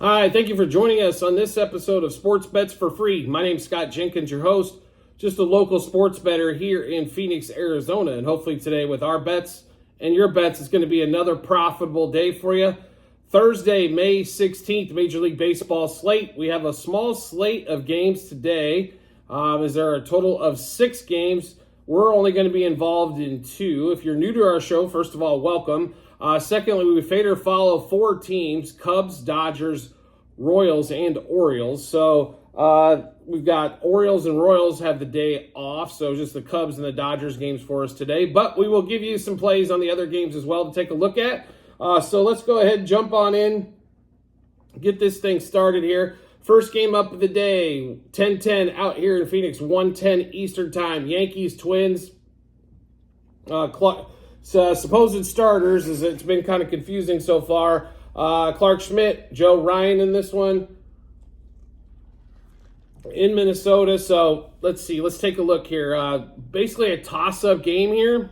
Hi, thank you for joining us on this episode of Sports Bets for Free. My name's Scott Jenkins, your host, just a local sports bettor here in Phoenix, Arizona. And hopefully today with our bets and your bets, it's going to be another profitable day for you. Thursday, May 16th, Major League Baseball slate. We have a small slate of games today. Is there a total of 6 games? We're only going to be involved in 2. If you're new to our show, first of all, welcome. Secondly, we fade or follow 4 teams: Cubs, Dodgers, Royals, and Orioles. So we've got Orioles and Royals have the day off, so just the Cubs and the Dodgers games for us today. But we will give you some plays on the other games as well to take a look at. So let's go ahead and jump on in, get this thing started here. First game up of the day, 10-10 out here in Phoenix, 1:10 Eastern Time. Yankees, Twins. Supposed starters, as it's been kind of confusing so far. Clark Schmidt, Joe Ryan in this one in Minnesota. So let's see. Let's take a look here. Basically a toss-up game here.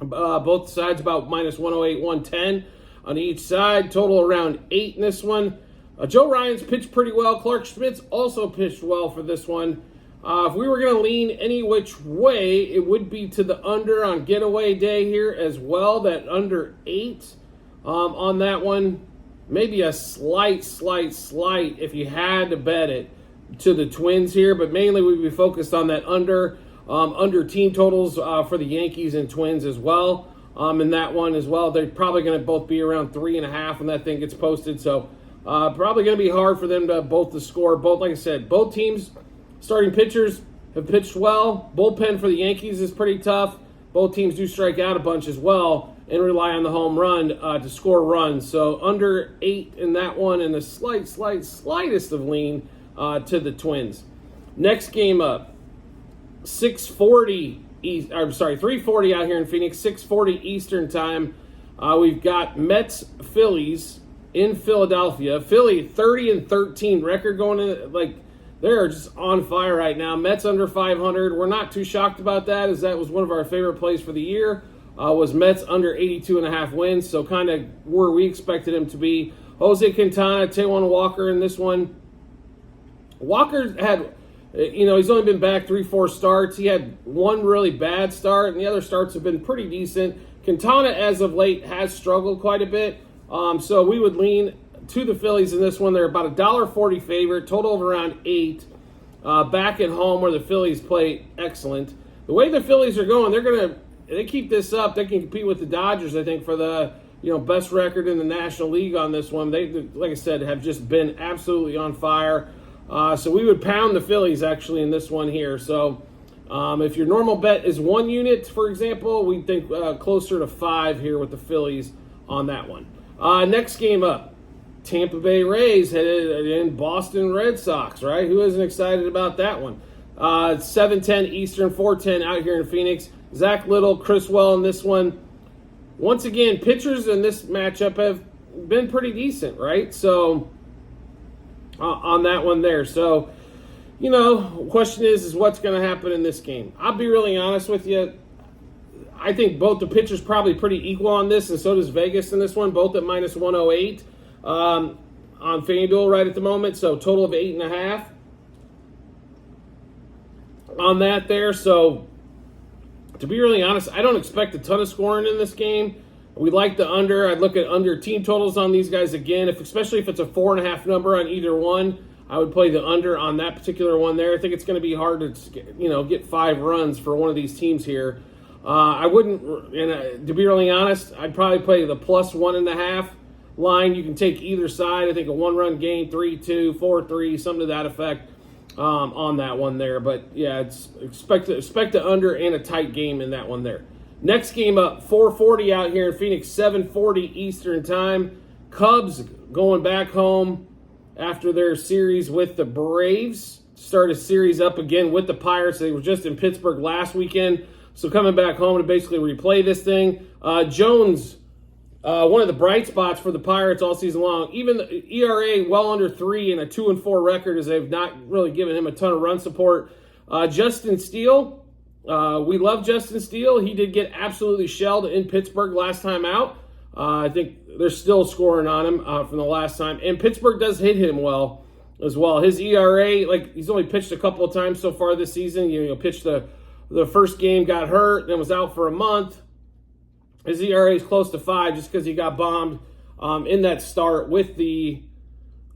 Both sides about minus 108, 110 on each side. Total around 8 in this one. Joe Ryan's pitched pretty well. Clark Schmidt's also pitched well for this one. If we were going to lean any which way, it would be to the under on getaway day here as well, that under 8 on that one. Maybe a slight, if you had to bet it, to the Twins here, but mainly we'd be focused on that under team totals for the Yankees and Twins as well. In that one as well, they're probably going to both be around 3.5 when that thing gets posted, so probably going to be hard for them to score. Both, like I said, both teams' starting pitchers have pitched well. Bullpen for the Yankees is pretty tough. Both teams do strike out a bunch as well and rely on the home run to score runs. So under 8 in that one, and the slightest of lean to the Twins. Next game up, 3:40 out here in Phoenix, 6:40 Eastern Time. We've got Mets, Phillies in Philadelphia. Philly 30-13 record going in, like, they're just on fire right now. Mets under 500. We're not too shocked about that, as that was one of our favorite plays for the year, was Mets under 82.5 wins, so kind of where we expected him to be. Jose Quintana, Taijuan Walker in this one. Walker had, he's only been back 3-4 starts. He had one really bad start, and the other starts have been pretty decent. Quintana, as of late, has struggled quite a bit, so we would lean to the Phillies in this one. They're about $1.40 favorite, total of around 8. Back at home where the Phillies play excellent. The way the Phillies are going, they keep this up, they can compete with the Dodgers, I think, for the best record in the National League on this one. They, like I said, have just been absolutely on fire. So we would pound the Phillies actually in this one here. So if your normal bet is 1 unit, for example, we think closer to 5 here with the Phillies on that one. Next game up, Tampa Bay Rays headed in Boston Red Sox, right? Who isn't excited about that one? 7:10 Eastern, 4:10 out here in Phoenix. Zach Little, Chris Well in this one. Once again, pitchers in this matchup have been pretty decent, right? So on that one there. So, question is what's going to happen in this game? I'll be really honest with you. I think both the pitchers probably pretty equal on this, and so does Vegas in this one, both at minus 108 on FanDuel right at the moment. So total of 8.5 on that there. So to be really honest, I don't expect a ton of scoring in this game. We like the under. I'd look at under team totals on these guys again, especially if it's a 4.5 number on either one. I would play the under on that particular one there. I think it's going to be hard to get 5 runs for one of these teams here. I wouldn't, and to be really honest, I'd probably play the plus 1.5 line. You can take either side. I think a 1-run game, 3-2, 4-3, something to that effect on that one there. But yeah, expect the under and a tight game in that one there. Next game up, 4:40 out here in Phoenix, 7:40 Eastern Time. Cubs going back home after their series with the Braves. Start a series up again with the Pirates. They were just in Pittsburgh last weekend, so coming back home to basically replay this thing. Jones, one of the bright spots for the Pirates all season long. Even the ERA well under 3 and a 2-4 record, as they've not really given him a ton of run support. Justin Steele, we love Justin Steele. He did get absolutely shelled in Pittsburgh last time out. I think they're still scoring on him from the last time. And Pittsburgh does hit him well as well. His ERA, like, he's only pitched a couple of times so far this season. You know, pitched the first game, got hurt, then was out for a month. His ERA is close to 5 just because he got bombed in that start with the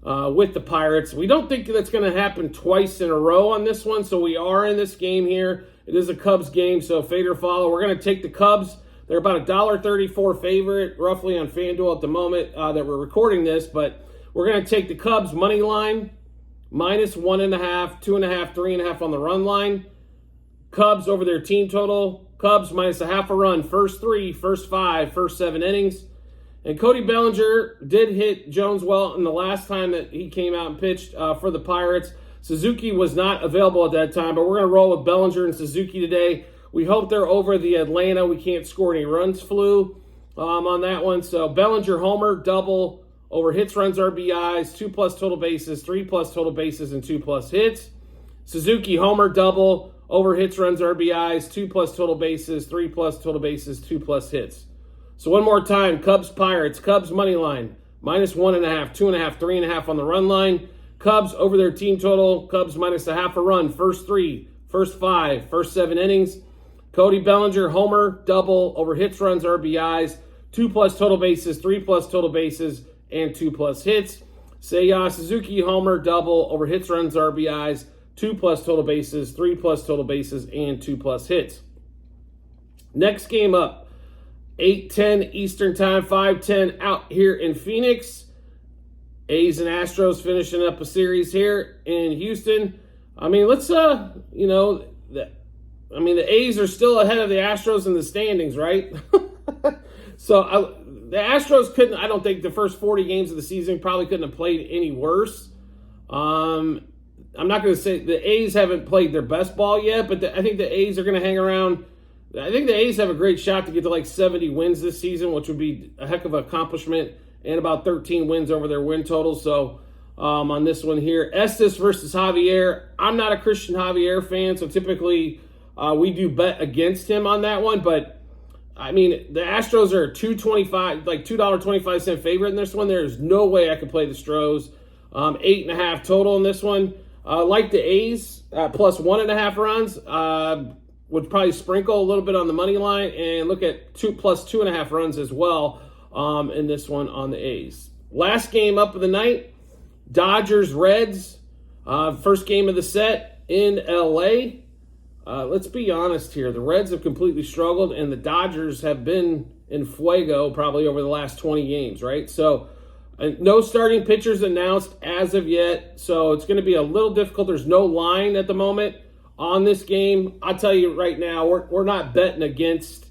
Pirates. We don't think that's going to happen twice in a row on this one, so we are in this game here. It is a Cubs game, so fade or follow. We're going to take the Cubs. They're about $1.34 favorite, roughly on FanDuel at the moment that we're recording this, but we're going to take the Cubs money line, minus 1.5, 2.5, 3.5 on the run line. Cubs over their team total. Cubs minus a half a run, first 3, first 5, first 7 innings. And Cody Bellinger did hit Jones well in the last time that he came out and pitched for the Pirates. Suzuki was not available at that time, but we're going to roll with Bellinger and Suzuki today. We hope they're over the Atlanta we can't score any runs flu on that one. So Bellinger homer, double over hits, runs, RBIs, 2+ total bases, 3+ total bases, and 2+ hits. Suzuki homer, double over hits, runs, RBIs, 2+ total bases, 3+ total bases, 2+ hits. So one more time, Cubs, Pirates. Cubs money line, minus 1.5, 2.5, 3.5 on the run line. Cubs over their team total. Cubs minus a half a run, first 3, first 5, first 7 innings. Cody Bellinger, homer, double over hits, runs, RBIs, 2+ total bases, 3+ total bases, and 2+ hits. Seiya Suzuki, homer, double over hits, runs, RBIs, 2+ total bases, 3+ total bases, and 2+ hits. Next game up, 8:10 Eastern Time, 5:10 out here in Phoenix. A's and Astros finishing up a series here in Houston. I mean, the A's are still ahead of the Astros in the standings, right? So the Astros couldn't, I don't think the first 40 games of the season probably couldn't have played any worse. I'm not going to say the A's haven't played their best ball yet, but I think the A's are going to hang around. I think the A's have a great shot to get to like 70 wins this season, which would be a heck of an accomplishment, and about 13 wins over their win total. So on this one here, Estes versus Javier. I'm not a Christian Javier fan, so typically we do bet against him on that one. But I mean, the Astros are $2.25 favorite in this one. There's no way I could play the Stros. 8.5 total in this one. Like the A's, plus 1.5 runs. Would probably sprinkle a little bit on the money line and look at plus 2.5 runs as well in this one on the A's. Last game up of the night, Dodgers Reds. First game of the set in LA. Let's be honest here. The Reds have completely struggled, and the Dodgers have been in fuego probably over the last 20 games, right? So no starting pitchers announced as of yet, so it's going to be a little difficult. There's no line at the moment on this game. I'll tell you right now, we're not betting against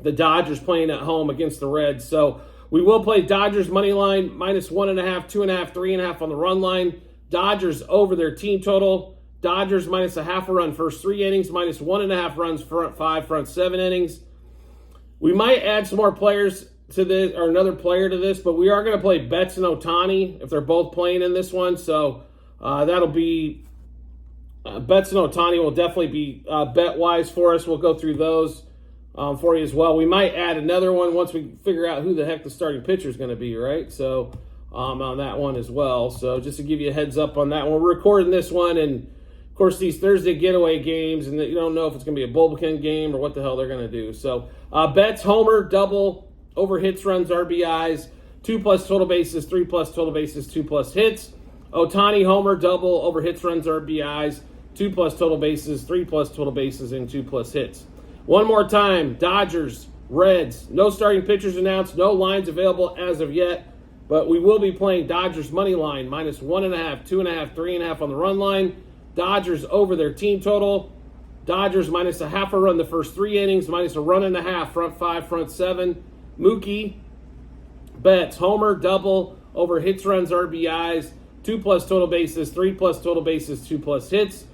the Dodgers playing at home against the Reds. So we will play Dodgers money line, minus 1.5, 2.5, 3.5 on the run line. Dodgers over their team total. Dodgers minus a half a run first 3 innings, minus 1.5 runs front 5, front 7 innings. We might add some more players to this, or another player to this, but we are going to play Betts and Ohtani if they're both playing in this one. So that'll be Betts and Ohtani will definitely be bet-wise for us. We'll go through those for you as well. We might add another one once we figure out who the heck the starting pitcher is going to be, right? So on that one as well. So just to give you a heads up on that one. We're recording this one, and of course these Thursday getaway games, and you don't know if it's going to be a bullpen game or what the hell they're going to do. So Betts, homer, double, over hits, runs, RBIs, 2+ total bases, 3+ total bases, 2+ hits. Ohtani, homer, double, over hits, runs, RBIs, 2+ total bases, 3+ total bases, and 2+ hits. One more time, Dodgers, Reds. No starting pitchers announced, no lines available as of yet, but we will be playing Dodgers money line, minus 1.5, 2.5, 3.5 on the run line. Dodgers over their team total. Dodgers minus a half a run the first 3 innings, minus a run and a half, front 5, front 7. Mookie Betts, homer, double, over hits, runs, RBIs, 2+ total bases, 3+ total bases, 2+ hits.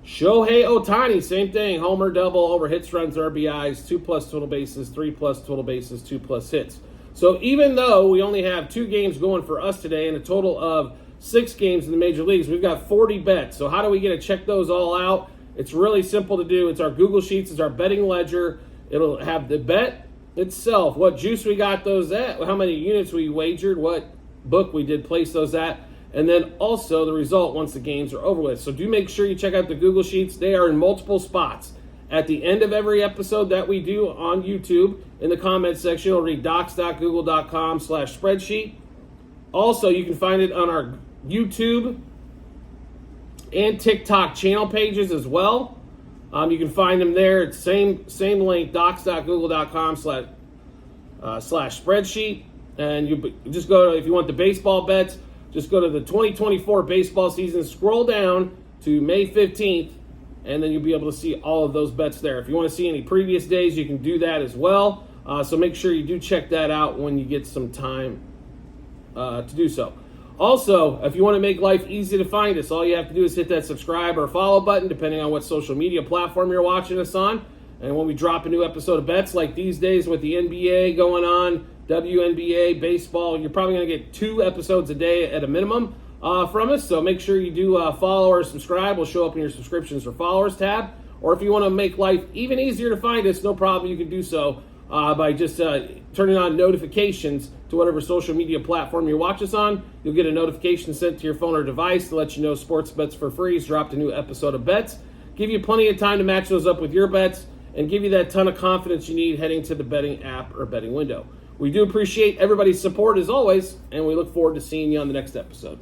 Shohei Ohtani, same thing, homer, double, over hits, runs, RBIs, 2+ total bases, 3+ total bases, 2+ hits. So even though we only have 2 games going for us today and a total of 6 games in the major leagues, we've got 40 bets. So how do we get to check those all out? It's really simple to do. It's our Google Sheets, it's our betting ledger. It'll have the bet, itself, what juice we got those at, how many units we wagered, what book we did place those at, and then also the result once the games are over with. So do make sure you check out the Google Sheets. They are in multiple spots. At the end of every episode that we do on YouTube, in the comments section, you'll read docs.google.com/spreadsheet. Also, you can find it on our YouTube and TikTok channel pages as well. You can find them there. It's same link, docs.google.com/spreadsheet. And you just go to, if you want the baseball bets, just go to the 2024 baseball season, scroll down to May 15th, and then you'll be able to see all of those bets there. If you want to see any previous days, you can do that as well. So make sure you do check that out when you get some time to do so. Also, if you want to make life easy to find us, all you have to do is hit that subscribe or follow button, depending on what social media platform you're watching us on. And when we drop a new episode of bets, like these days with the NBA going on, WNBA, baseball, you're probably going to get 2 episodes a day at a minimum from us. So make sure you do follow or subscribe. We'll show up in your subscriptions or followers tab. Or if you want to make life even easier to find us, no problem, you can do so by just turning on notifications to whatever social media platform you watch us on. You'll get a notification sent to your phone or device to let you know Sports Bets for Free has dropped a new episode of bets. Give you plenty of time to match those up with your bets and give you that ton of confidence you need heading to the betting app or betting window. We do appreciate everybody's support as always, and we look forward to seeing you on the next episode.